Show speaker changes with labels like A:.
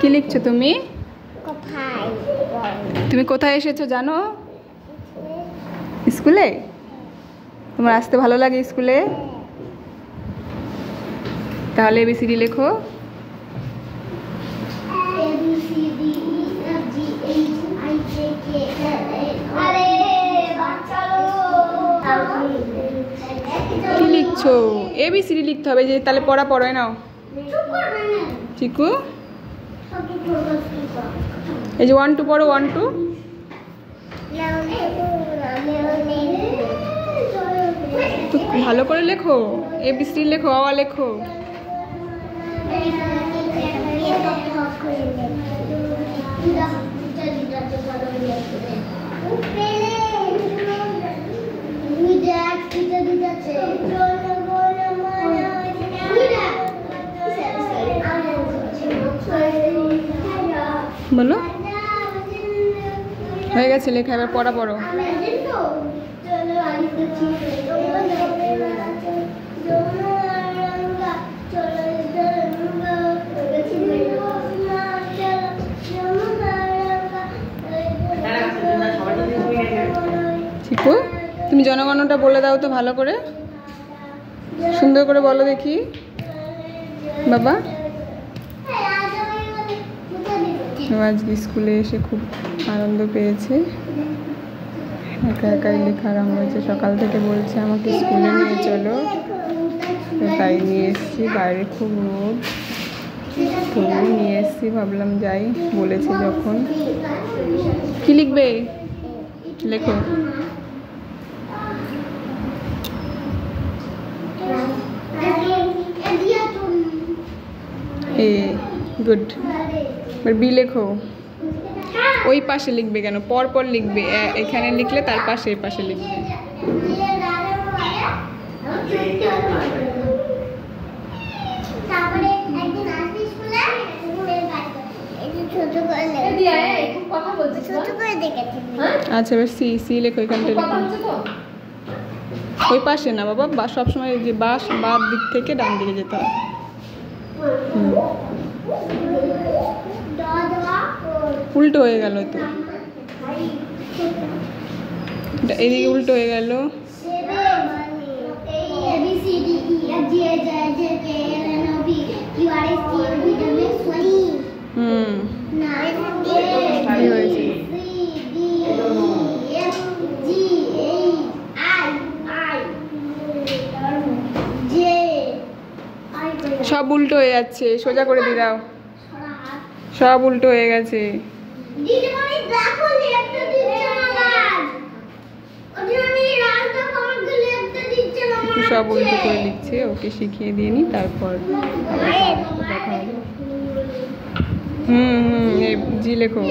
A: কি লিখছো তুমি? তুমি কোথায় এসেছো জানো? স্কুলে। তোমার আসতে ভালো লাগে স্কুলে? তাহলে এবিসিডি লেখো। কি লিখছো? এবিসিডি লিখতে হবে যে, তাহলে পড়া পড়ায় নাও। চিকু এই যে 1 2 পড়ো 1 2। ভালো করে লেখো, এবিসিডি লেখো, আ লেখো। বলো হয়ে গেছে লেখা, এবার পড়া পড়ো। চিকু তুমি জনগণটা বলে দাও তো ভালো করে, সুন্দর করে বলো দেখি বাবা। আজকে স্কুলে এসে খুব আনন্দ পেয়েছে, একা একাই লেখা আরম্ভ হয়েছে। সকাল থেকে বলছে আমাকে স্কুলে নিয়ে চলো, তাই নিয়ে এসেছি। বাইরে খুব রোদ, তবু নিয়ে এসেছি, ভাবলাম যাই, বলেছে যখন। কি লিখবে লেখো। A good. এবার বি লেখো। ওই পাশে লিখবে কেন, পর পর লিখবে, এখানে লিখলে তার পাশে এই পাশে লিখবে। আচ্ছা এবার সি, সি লেখো, এখানটা লেখো। ওই পাশে না বাবা, সবসময় যে বাস বাদ দিক থেকে ডান দিকে যেতে হয়। উল্টো হয়ে গেল তো, এদিকে উল্টো হয়ে গেল। কি হয়েছে? সব উল্টো হয়ে যাচ্ছে, সোজা করে দিয়ে দাও। সব উল্টো হয়ে গেছে। সব উল্টো করে লিখছে, ওকে শিখিয়ে দিয়ে নি, তারপর দেখা হবে। জি লেখো।